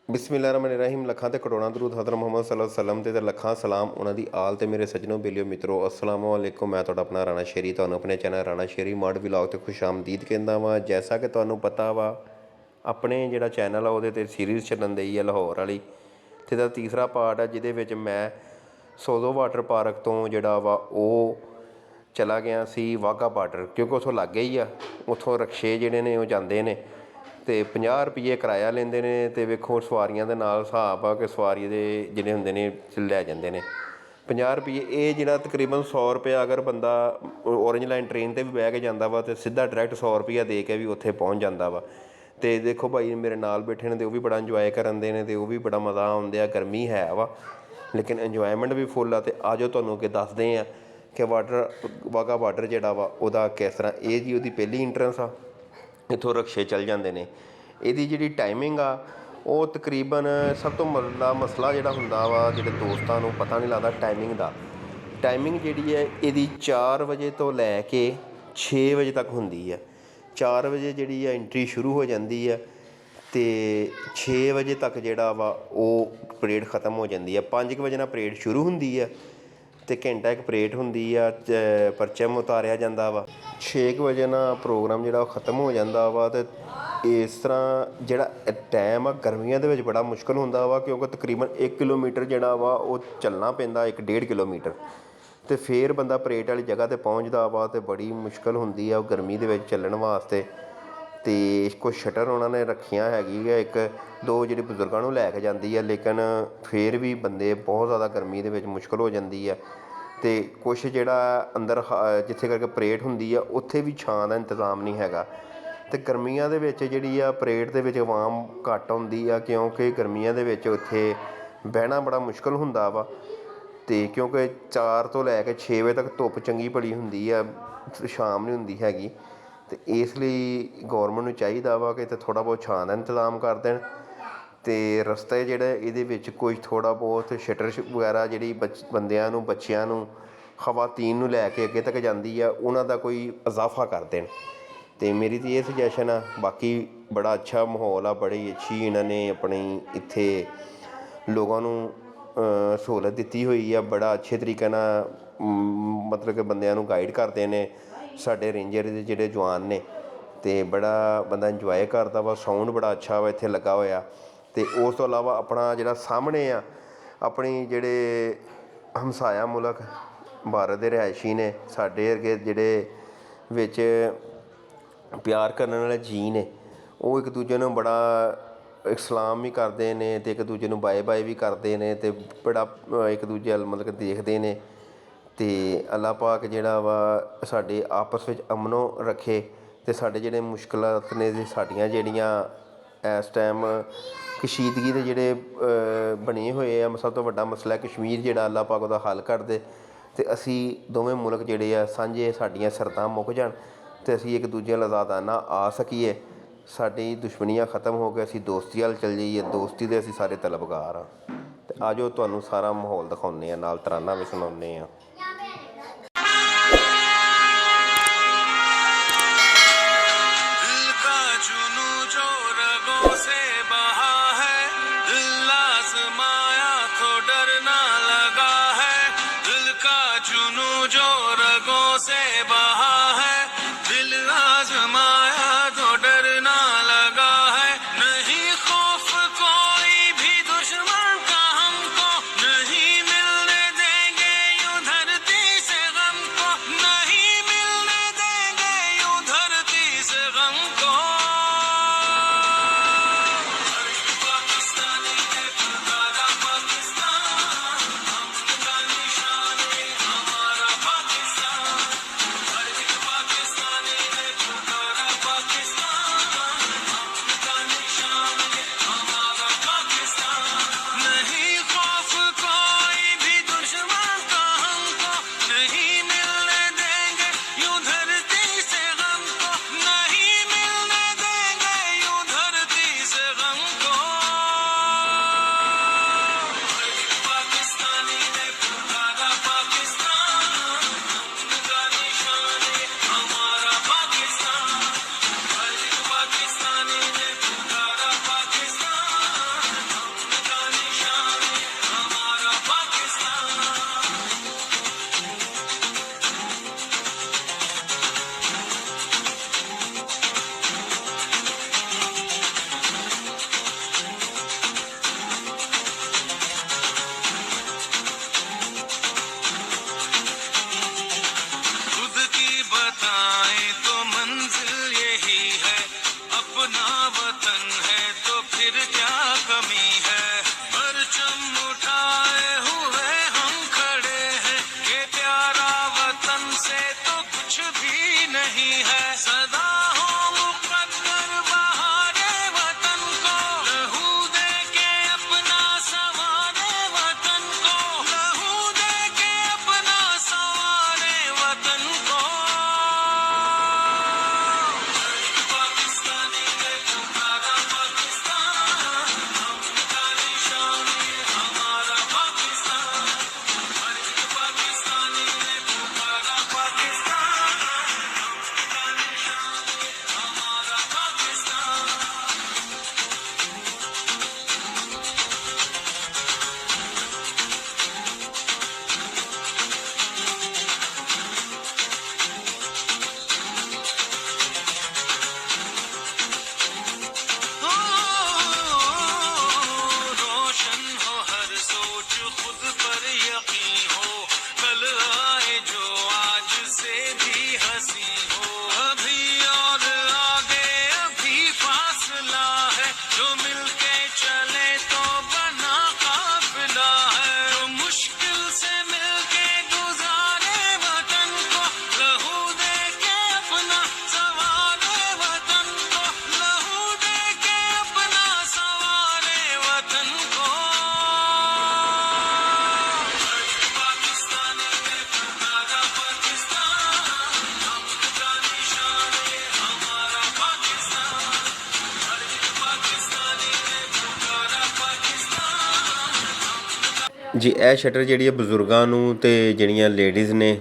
बिस्मिल्लाहिर्रहमानिर्रहीम। लखां ते करोड़ां दरूद हज़रत मुहम्मद सल्लल्लाहु अलैहि वसल्लम ते लखां सलाम उन्हां दी आल ते मेरे सज्जनों बेलियो मित्रों अस्सलाम वालेकुम। मैं तुहाडा अपना राणा शेरी तुहानूं अपने चैनल राणा शेरी मॉड व्लॉग ते खुश आमदीद कहंदा वां। जैसा कि तुहानूं पता वा अपने जिहड़ा चैनल आ ਉਹਦੇ 'ਤੇ सीरीज़ ਚੱਲਣ ਦਈ ਆ ਲਾਹੌਰ ਵਾਲੀ ਤੇ ਇਹਦਾ ਤੀਸਰਾ ਪਾਰਟ ਆ ਜਿਹਦੇ ਵਿੱਚ ਮੈਂ ਸੋਲੋ ਵਾਟਰ ਪਾਰਕ ਤੋਂ ਜਿਹੜਾ ਵਾ ਉਹ ਚਲਾ ਗਿਆ ਸੀ ਵਾਹਗਾ ਬਾਰਡਰ, ਕਿਉਂਕਿ ਉੱਥੋਂ ਲਾਗੇ ਹੀ ਆ। ਉੱਥੋਂ ਰਕਸ਼ੇ ਜਿਹੜੇ ਨੇ ਉਹ ਜਾਂਦੇ ਨੇ ਅਤੇ 50 ਰੁਪਈਏ ਕਿਰਾਇਆ ਲੈਂਦੇ ਨੇ ਅਤੇ ਵੇਖੋ ਸਵਾਰੀਆਂ ਦੇ ਨਾਲ ਹਿਸਾਬ ਆ ਕਿ ਸਵਾਰੀ ਦੇ ਜਿਹੜੇ ਹੁੰਦੇ ਨੇ ਲੈ ਜਾਂਦੇ ਨੇ 50 ਰੁਪਈਏ। ਇਹ ਜਿਹੜਾ ਤਕਰੀਬਨ 100 ਰੁਪਇਆ ਅਗਰ ਬੰਦਾ ਔਰੇਂਜ ਲਾਈਨ ਟ੍ਰੇਨ 'ਤੇ ਵੀ ਬਹਿ ਕੇ ਜਾਂਦਾ ਵਾ ਅਤੇ ਸਿੱਧਾ ਡਾਇਰੈਕਟ 100 ਰੁਪਈਆ ਦੇ ਕੇ ਵੀ ਉੱਥੇ ਪਹੁੰਚ ਜਾਂਦਾ ਵਾ। ਅਤੇ ਦੇਖੋ ਭਾਈ ਮੇਰੇ ਨਾਲ ਬੈਠੇ ਨੇ ਅਤੇ ਉਹ ਵੀ ਬੜਾ ਇੰਜੋਏ ਕਰਨ ਦੇ ਨੇ ਅਤੇ ਉਹ ਵੀ ਬੜਾ ਮਜ਼ਾ ਆਉਂਦੇ ਆ। ਗਰਮੀ ਹੈ ਵਾ ਲੇਕਿਨ ਇੰਜੋਏਮੈਂਟ ਵੀ ਫੁੱਲ ਆ। ਅਤੇ ਆ ਜਾਓ ਤੁਹਾਨੂੰ ਅੱਗੇ ਦੱਸਦੇ ਹਾਂ ਕਿ ਵਾਹਗਾ ਬਾਰਡਰ ਜਿਹੜਾ ਵਾ ਉਹਦਾ ਕਿਸ ਤਰ੍ਹਾਂ। ਇਹ ਜੀ ਉਹਦੀ ਪਹਿਲੀ ਇੰਟਰੈਂਸ ਆ, ਇੱਥੋਂ ਰਕਸ਼ੇ ਚੱਲ ਜਾਂਦੇ ਨੇ। ਇਹਦੀ ਜਿਹੜੀ ਟਾਈਮਿੰਗ ਆ ਉਹ ਤਕਰੀਬਨ ਸਭ ਤੋਂ ਮਸਲਾ ਜਿਹੜਾ ਹੁੰਦਾ ਵਾ ਜਿਹੜੇ ਦੋਸਤਾਂ ਨੂੰ ਪਤਾ ਨਹੀਂ ਲੱਗਦਾ ਟਾਈਮਿੰਗ ਦਾ। ਟਾਈਮਿੰਗ ਜਿਹੜੀ ਹੈ ਇਹਦੀ 4 ਵਜੇ ਤੋਂ ਲੈ ਕੇ 6 ਵਜੇ ਤੱਕ ਹੁੰਦੀ ਹੈ। 4 ਵਜੇ ਜਿਹੜੀ ਹੈ ਐਂਟਰੀ ਸ਼ੁਰੂ ਹੋ ਜਾਂਦੀ ਹੈ ਅਤੇ 6 ਵਜੇ ਤੱਕ ਜਿਹੜਾ ਵਾ ਉਹ ਪਰੇਡ ਖ਼ਤਮ ਹੋ ਜਾਂਦੀ ਹੈ। 5 ਵਜੇ ਨਾਲ ਪਰੇਡ ਸ਼ੁਰੂ ਹੁੰਦੀ ਹੈ ਅਤੇ ਘੰਟਾ ਇੱਕ ਪਰੇਡ ਹੁੰਦੀ ਆ, ਪਰਚਮ ਉਤਾਰਿਆ ਜਾਂਦਾ ਵਾ। 6 ਵਜੇ ਨਾਲ ਪ੍ਰੋਗਰਾਮ ਜਿਹੜਾ ਉਹ ਖ਼ਤਮ ਹੋ ਜਾਂਦਾ ਵਾ। ਅਤੇ ਇਸ ਤਰ੍ਹਾਂ ਜਿਹੜਾ ਟਾਈਮ ਆ ਗਰਮੀਆਂ ਦੇ ਵਿੱਚ ਬੜਾ ਮੁਸ਼ਕਿਲ ਹੁੰਦਾ ਵਾ, ਕਿਉਂਕਿ ਤਕਰੀਬਨ 1 ਕਿਲੋਮੀਟਰ ਜਿਹੜਾ ਵਾ ਉਹ ਚੱਲਣਾ ਪੈਂਦਾ, 1.5 ਕਿਲੋਮੀਟਰ, ਅਤੇ ਫਿਰ ਬੰਦਾ ਪਰੇਡ ਵਾਲੀ ਜਗ੍ਹਾ 'ਤੇ ਪਹੁੰਚਦਾ ਵਾ। ਅਤੇ ਬੜੀ ਮੁਸ਼ਕਿਲ ਹੁੰਦੀ ਆ ਉਹ ਗਰਮੀ ਦੇ ਵਿੱਚ ਚੱਲਣ ਵਾਸਤੇ। ਅਤੇ ਕੁਛ ਸ਼ਟਰ ਉਹਨਾਂ ਨੇ ਰੱਖੀਆਂ ਹੈਗੀ ਆ, 1-2 ਜਿਹੜੇ ਬਜ਼ੁਰਗਾਂ ਨੂੰ ਲੈ ਕੇ ਜਾਂਦੀ ਆ, ਲੇਕਿਨ ਫਿਰ ਵੀ ਬੰਦੇ ਬਹੁਤ ਜ਼ਿਆਦਾ ਗਰਮੀ ਦੇ ਵਿੱਚ ਮੁਸ਼ਕਿਲ ਹੋ ਜਾਂਦੀ ਆ। ਅਤੇ ਕੁਛ ਜਿਹੜਾ ਅੰਦਰ ਜਿੱਥੇ ਕਰਕੇ ਪਰੇਡ ਹੁੰਦੀ ਆ ਉੱਥੇ ਵੀ ਛਾਂ ਦਾ ਇੰਤਜ਼ਾਮ ਨਹੀਂ ਹੈਗਾ। ਅਤੇ ਗਰਮੀਆਂ ਦੇ ਵਿੱਚ ਜਿਹੜੀ ਆ ਪਰੇਡ ਦੇ ਵਿੱਚ ਆਵਾਮ ਘੱਟ ਆਉਂਦੀ ਆ, ਕਿਉਂਕਿ ਗਰਮੀਆਂ ਦੇ ਵਿੱਚ ਉੱਥੇ ਬਹਿਣਾ ਬੜਾ ਮੁਸ਼ਕਿਲ ਹੁੰਦਾ ਵਾ। ਅਤੇ ਕਿਉਂਕਿ 4 ਤੋਂ ਲੈ ਕੇ 6 ਵਜੇ ਤੱਕ ਧੁੱਪ ਚੰਗੀ ਭਲੀ ਹੁੰਦੀ ਆ, ਸ਼ਾਮ ਨਹੀਂ ਹੁੰਦੀ ਹੈਗੀ। ਅਤੇ ਇਸ ਲਈ ਗੌਰਮੈਂਟ ਨੂੰ ਚਾਹੀਦਾ ਵਾ ਕਿ ਇੱਥੇ ਥੋੜ੍ਹਾ ਬਹੁਤ ਛਾਂ ਦਾ ਇੰਤਜ਼ਾਮ ਕਰ ਦੇਣ। ਅਤੇ ਰਸਤੇ ਜਿਹੜੇ ਇਹਦੇ ਵਿੱਚ ਕੋਈ ਥੋੜ੍ਹਾ ਬਹੁਤ ਸ਼ਟਰ ਵਗੈਰਾ ਜਿਹੜੀ ਬੰਦਿਆਂ ਨੂੰ ਬੱਚਿਆਂ ਨੂੰ ਖਵਾਤੀਨ ਨੂੰ ਲੈ ਕੇ ਅੱਗੇ ਤੱਕ ਜਾਂਦੀ ਆ ਉਹਨਾਂ ਦਾ ਕੋਈ ਇਜ਼ਾਫਾ ਕਰ ਦੇਣ। ਅਤੇ ਮੇਰੀ ਤਾਂ ਇਹ ਸੁਜੈਸ਼ਨ ਆ। ਬਾਕੀ ਬੜਾ ਅੱਛਾ ਮਾਹੌਲ ਆ, ਬੜੀ ਅੱਛੀ ਇਹਨਾਂ ਨੇ ਆਪਣੀ ਇੱਥੇ ਲੋਕਾਂ ਨੂੰ ਸਹੂਲਤ ਦਿੱਤੀ ਹੋਈ ਆ। ਬੜਾ ਅੱਛੇ ਤਰੀਕੇ ਨਾਲ ਮਤਲਬ ਕਿ ਬੰਦਿਆਂ ਨੂੰ ਗਾਈਡ ਕਰਦੇ ਨੇ ਸਾਡੇ ਰੇਂਜਰ ਦੇ ਜਿਹੜੇ ਜਵਾਨ ਨੇ, ਅਤੇ ਬੜਾ ਬੰਦਾ ਇੰਜੋਏ ਕਰਦਾ ਵਾ। ਸਾਊਂਡ ਬੜਾ ਅੱਛਾ ਵਾ ਇੱਥੇ ਲੱਗਾ ਹੋਇਆ। ਅਤੇ ਉਸ ਤੋਂ ਇਲਾਵਾ ਆਪਣਾ ਜਿਹੜਾ ਸਾਹਮਣੇ ਆ ਆਪਣੀ ਜਿਹੜੇ ਹਮਸਾਇਆ ਮੁਲਕ ਭਾਰਤ ਦੇ ਰਿਹਾਇਸ਼ੀ ਨੇ, ਸਾਡੇ ਵਰਗੇ ਜਿਹੜੇ ਵਿੱਚ ਪਿਆਰ ਕਰਨ ਵਾਲੇ ਜੀਅ ਨੇ, ਉਹ ਇੱਕ ਦੂਜੇ ਨੂੰ ਬੜਾ ਸਲਾਮ ਵੀ ਕਰਦੇ ਨੇ ਅਤੇ ਇੱਕ ਦੂਜੇ ਨੂੰ ਬਾਏ ਬਾਏ ਵੀ ਕਰਦੇ ਨੇ ਅਤੇ ਬੜਾ ਇੱਕ ਦੂਜੇ ਵੱਲ ਮਤਲਬ ਕਿ ਦੇਖਦੇ ਨੇ। ਅਤੇ ਅੱਲਾਹ ਪਾਕ ਜਿਹੜਾ ਵਾ ਸਾਡੇ ਆਪਸ ਵਿੱਚ ਅਮਨੋ ਰੱਖੇ। ਅਤੇ ਸਾਡੇ ਜਿਹੜੇ ਮੁਸ਼ਕਿਲਾਤ ਨੇ ਸਾਡੀਆਂ ਜਿਹੜੀਆਂ ਇਸ ਟਾਈਮ ਕਸ਼ੀਦਗੀ ਦੇ ਜਿਹੜੇ ਬਣੇ ਹੋਏ ਆ, ਸਭ ਤੋਂ ਵੱਡਾ ਮਸਲਾ ਕਸ਼ਮੀਰ ਜਿਹੜਾ ਅੱਲਾਹ ਪਾਕ ਉਹਦਾ ਹੱਲ ਕਰ ਦੇ ਅਤੇ ਅਸੀਂ ਦੋਵੇਂ ਮੁਲਕ ਜਿਹੜੇ ਆ ਸਾਂਝੇ, ਸਾਡੀਆਂ ਸਰਹੱਦਾਂ ਮੁੱਕ ਜਾਣ ਅਤੇ ਅਸੀਂ ਇੱਕ ਦੂਜੇ ਵੱਲ ਆਜ਼ਾਦਾਨਾ ਆ ਸਕੀਏ। ਸਾਡੀ ਦੁਸ਼ਮਣੀਆਂ ਖ਼ਤਮ ਹੋ ਕੇ ਅਸੀਂ ਦੋਸਤੀ ਵੱਲ ਚੱਲ ਜਾਈਏ। ਦੋਸਤੀ ਦੇ ਅਸੀਂ ਸਾਰੇ ਤਲਬਗਾਰ ਹਾਂ। ਅਤੇ ਆ ਜਾਓ ਤੁਹਾਨੂੰ ਸਾਰਾ ਮਾਹੌਲ ਦਿਖਾਉਂਦੇ ਹਾਂ, ਨਾਲ ਤਰਾਨਾ ਵੀ ਸੁਣਾਉਂਦੇ ਹਾਂ। कमी है, परचम उठाए हुए हम खड़े हैं, ये प्यारा वतन से तो कुछ भी नहीं है। सदा हो मुकद्दर बहारे वतन को, लहू दे के अपना संवारे वतन को, लहू दे के अपना संवारे वतन को। पाकिस्तानी ने तुम्हारा पाकिस्तान, हमका निशान ये हमारा पाकिस्तान। हर एक पाकिस्तानी ने तुम्हारा पाकिस्तान, हमका निशान ये हमारा पाकिस्तान। रोशन हो हर सोच, खुद पर यकीन हो, कल आए जो आज से भी हंसी हो। अभी और आगे अभी फासला है, जो मिलके चले तो बना काफिला है। जो मुश्किल से मिलके गुजारे वतन को, लहू दे के अपना सवारे वतन को, लहू दे के अपना सवारे वतन को। पाकिस्तानी ने तुम्हारा पाकिस्तान, हमका निशान ये हमारा पाकिस्तान। हर एक पाकिस्तानी ने तुम्हारा पाकिस्तान। ਜੀ ਇਹ ਸ਼ਟਰ ਜਿਹੜੀ ਹੈ ਬਜ਼ੁਰਗਾਂ ਨੂੰ ਤੇ ਜਿਹੜੀਆਂ ਲੇਡੀਜ਼ ਨੇ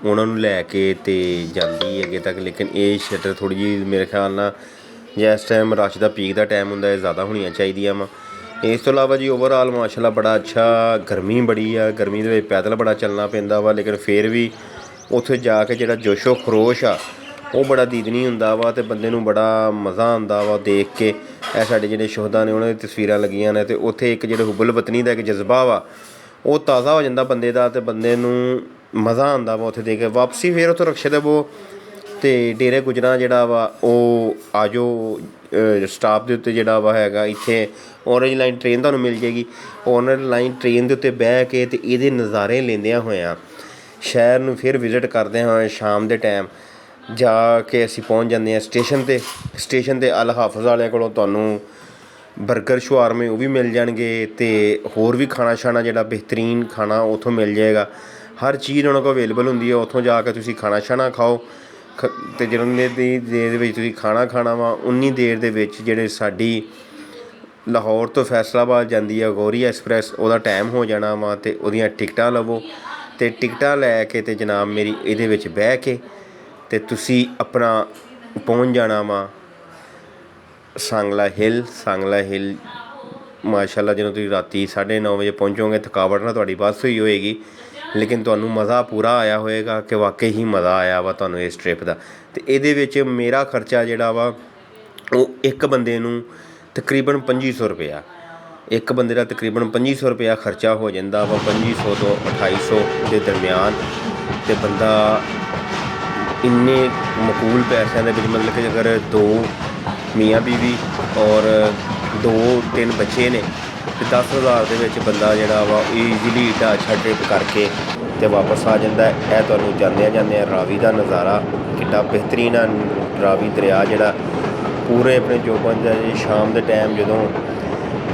ਉਹਨਾਂ ਨੂੰ ਲੈ ਕੇ ਤੇ ਜਾਂਦੀ ਹੈ ਅੱਗੇ ਤੱਕ, ਲੇਕਿਨ ਇਹ ਸ਼ਟਰ ਥੋੜ੍ਹੀ ਜਿਹੀ ਮੇਰੇ ਖਿਆਲ ਨਾਲ ਜੇ ਇਸ ਟਾਈਮ ਰਸ਼ ਦਾ ਪੀਕ ਦਾ ਟਾਈਮ ਹੁੰਦਾ ਇਹ ਜ਼ਿਆਦਾ ਹੋਣੀਆਂ ਚਾਹੀਦੀਆਂ ਵਾ। ਇਸ ਤੋਂ ਇਲਾਵਾ ਜੀ ਓਵਰਆਲ ਮਾਸ਼ਾਅੱਲਾ ਬੜਾ ਅੱਛਾ, ਗਰਮੀ ਬੜੀ ਆ, ਗਰਮੀ ਦੇ ਵਿੱਚ ਪੈਦਲ ਬੜਾ ਚੱਲਣਾ ਪੈਂਦਾ ਵਾ, ਲੇਕਿਨ ਫਿਰ ਵੀ ਉੱਥੇ ਜਾ ਕੇ ਜਿਹੜਾ ਜੋਸ਼ੋ ਖਰੋਸ਼ ਆ ਉਹ ਬੜਾ ਦੀਦਨੀ ਹੁੰਦਾ ਵਾ ਤੇ ਬੰਦੇ ਨੂੰ ਬੜਾ ਮਜ਼ਾ ਆਉਂਦਾ ਵਾ ਦੇਖ ਕੇ। ਇਹ ਸਾਡੇ ਜਿਹੜੇ ਸ਼ੋਹਦਾ ਨੇ ਉਹਨਾਂ ਦੀ ਤਸਵੀਰਾਂ ਲੱਗੀਆਂ ਨੇ ਤੇ ਉੱਥੇ ਇੱਕ ਜਿਹੜੇ ਹੁਬਲ ਵਤਨੀ ਦਾ ਇੱਕ ਜਜ਼ਬਾ ਵਾ ਉਹ ਤਾਜ਼ਾ ਹੋ ਜਾਂਦਾ ਬੰਦੇ ਦਾ ਤੇ ਬੰਦੇ ਨੂੰ ਮਜ਼ਾ ਆਉਂਦਾ ਵਾ ਉੱਥੇ ਦੇਖ ਕੇ। ਵਾਪਸੀ ਫਿਰ ਉੱਥੋਂ ਰਕਸ਼ੇ ਦੇਵੋ ਅਤੇ ਡੇਰੇ ਗੁਜਰਾਂ ਜਿਹੜਾ ਵਾ ਉਹ ਆ ਜਾਓ ਸਟਾਪ ਦੇ ਉੱਤੇ ਜਿਹੜਾ ਵਾ ਹੈਗਾ ਇੱਥੇ ਔਰੇਂਜ ਲਾਈਨ ਟ੍ਰੇਨ ਤੁਹਾਨੂੰ ਮਿਲ ਜਾਏਗੀ। ਔਰੇਂਜ ਲਾਈਨ ਟ੍ਰੇਨ ਦੇ ਉੱਤੇ ਬਹਿ ਕੇ ਅਤੇ ਇਹਦੇ ਨਜ਼ਾਰੇ ਲੈਂਦਿਆਂ ਹੋਇਆਂ ਸ਼ਹਿਰ ਨੂੰ ਫਿਰ ਵਿਜ਼ਿਟ ਕਰਦੇ ਹਾਂ। ਸ਼ਾਮ ਦੇ ਟਾਈਮ ਜਾ ਕੇ ਅਸੀਂ ਪਹੁੰਚ ਜਾਂਦੇ ਹਾਂ ਸਟੇਸ਼ਨ 'ਤੇ। ਸਟੇਸ਼ਨ 'ਤੇ ਅਲ ਹਾਫਿਜ਼ ਵਾਲਿਆਂ ਕੋਲੋਂ ਤੁਹਾਨੂੰ ਬਰਗਰ ਸ਼ਵਾਰਮੇ ਉਹ ਵੀ ਮਿਲ ਜਾਣਗੇ ਅਤੇ ਹੋਰ ਵੀ ਖਾਣਾ ਛਾਣਾ ਜਿਹੜਾ ਬਿਹਤਰੀਨ ਖਾਣਾ ਉੱਥੋਂ ਮਿਲ ਜਾਏਗਾ। ਹਰ ਚੀਜ਼ ਉਹਨਾਂ ਕੋਲ ਅਵੇਲੇਬਲ ਹੁੰਦੀ ਹੈ। ਉੱਥੋਂ ਜਾ ਕੇ ਤੁਸੀਂ ਖਾਣਾ ਛਾਣਾ ਖਾਓ ਅਤੇ ਜਿੰਨੀ ਦੀ ਦੇਰ ਦੇ ਵਿੱਚ ਤੁਸੀਂ ਖਾਣਾ ਖਾਣਾ ਵਾ ਉਨੀ ਦੇਰ ਦੇ ਵਿੱਚ ਜਿਹੜੇ ਸਾਡੀ ਲਾਹੌਰ ਤੋਂ ਫੈਸਲਾਬਾਦ ਜਾਂਦੀ ਹੈ ਗੌਰੀ ਐਕਸਪ੍ਰੈਸ ਉਹਦਾ ਟਾਈਮ ਹੋ ਜਾਣਾ ਵਾ ਅਤੇ ਉਹਦੀਆਂ ਟਿਕਟਾਂ ਲਵੋ ਅਤੇ ਟਿਕਟਾਂ ਲੈ ਕੇ ਅਤੇ ਜਨਾਬ ਮੇਰੀ ਇਹਦੇ ਵਿੱਚ ਬਹਿ ਕੇ ਅਤੇ ਤੁਸੀਂ ਆਪਣਾ ਪਹੁੰਚ ਜਾਣਾ ਵਾ ਸਾਂਗਲਾ ਹਿੱਲ। ਸਾਂਗਲਾ ਹਿੱਲ ਮਾਸ਼ਾਅੱਲਾ ਜਦੋਂ ਤੁਸੀਂ ਰਾਤੀ 9:30 ਵਜੇ ਪਹੁੰਚੋਗੇ ਥਕਾਵਟ ਨਾਲ ਤੁਹਾਡੀ ਬੱਸ ਹੋਈ ਹੋਏਗੀ, ਲੇਕਿਨ ਤੁਹਾਨੂੰ ਮਜ਼ਾ ਪੂਰਾ ਆਇਆ ਹੋਏਗਾ ਕਿ ਵਾਕਈ ਹੀ ਮਜ਼ਾ ਆਇਆ ਵਾ ਤੁਹਾਨੂੰ ਇਸ ਟ੍ਰਿਪ ਦਾ। ਅਤੇ ਇਹਦੇ ਵਿੱਚ ਮੇਰਾ ਖਰਚਾ ਜਿਹੜਾ ਵਾ ਉਹ ਇੱਕ ਬੰਦੇ ਨੂੰ ਤਕਰੀਬਨ 2500 ਰੁਪਇਆ, ਇੱਕ ਬੰਦੇ ਦਾ ਤਕਰੀਬਨ 2500 ਰੁਪਇਆ ਖਰਚਾ ਹੋ ਜਾਂਦਾ ਵਾ। 2500 ਤੋਂ 2800 ਦੇ ਦਰਮਿਆਨ ਅਤੇ ਬੰਦਾ ਇੰਨੇ ਮਕਬੂਲ ਪੈਸਿਆਂ ਦੇ ਵਿੱਚ ਮਤਲਬ ਕਿ ਅਗਰ 2 ਮੀਆਂ ਬੀਵੀ ਔਰ 2-3 ਬੱਚੇ ਨੇ ਅਤੇ 10,000 ਦੇ ਵਿੱਚ ਬੰਦਾ ਜਿਹੜਾ ਵਾ ਈਜ਼ੀਲੀ ਏਡਾ ਅੱਛਾ ਟ੍ਰਿਪ ਕਰਕੇ ਅਤੇ ਵਾਪਸ ਆ ਜਾਂਦਾ। ਇਹ ਤੁਹਾਨੂੰ ਜਾਂਦਿਆਂ ਜਾਂਦਿਆਂ ਰਾਵੀ ਦਾ ਨਜ਼ਾਰਾ ਕਿੱਡਾ ਬਿਹਤਰੀਨ ਆ। ਰਾਵੀ ਦਰਿਆ ਜਿਹੜਾ ਪੂਰੇ ਆਪਣੇ ਜੋਬਨ ਦਾ ਸ਼ਾਮ ਦੇ ਟਾਈਮ ਜਦੋਂ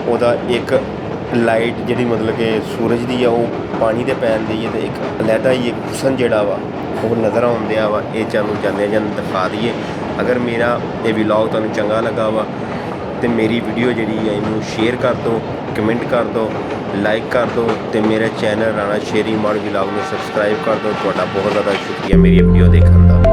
ਉਹਦਾ ਇੱਕ ਲਾਈਟ ਜਿਹੜੀ ਮਤਲਬ ਕਿ ਸੂਰਜ ਦੀ ਆ ਉਹ ਪਾਣੀ 'ਤੇ ਪੈਣ ਦੀ ਹੈ ਅਤੇ ਇੱਕ ਅਲੱਗਾ ਹੀ ਇੱਕ ਹੁਸਨ ਜਿਹੜਾ ਵਾ ਉਹ ਨਜ਼ਰ ਆਉਂਦਿਆ ਵਾ। ਇਹ ਤੁਹਾਨੂੰ ਜਾਂਦਿਆਂ ਜਾਂਦੇ ਦਿਖਾ ਦਈਏ। ਅਗਰ ਮੇਰਾ ਇਹ ਵਲੌਗ ਤੁਹਾਨੂੰ ਚੰਗਾ ਲੱਗਾ ਵਾ ਅਤੇ ਮੇਰੀ ਵੀਡੀਓ ਜਿਹੜੀ ਹੈ ਇਹਨੂੰ ਸ਼ੇਅਰ ਕਰ ਦਿਓ, ਕਮੈਂਟ ਕਰ ਦਿਓ, ਲਾਈਕ ਕਰ ਦਿਓ ਅਤੇ ਮੇਰੇ ਚੈਨਲ ਰਾਣਾ ਸ਼ੇਰੀ ਮਾੜ ਵਲੌਗ ਨੂੰ ਸਬਸਕ੍ਰਾਈਬ ਕਰ ਦਿਓ। ਤੁਹਾਡਾ ਬਹੁਤ ਜ਼ਿਆਦਾ ਸ਼ੁਕਰੀਆ ਮੇਰੀ ਵੀਡੀਓ ਦੇਖਣ ਦਾ।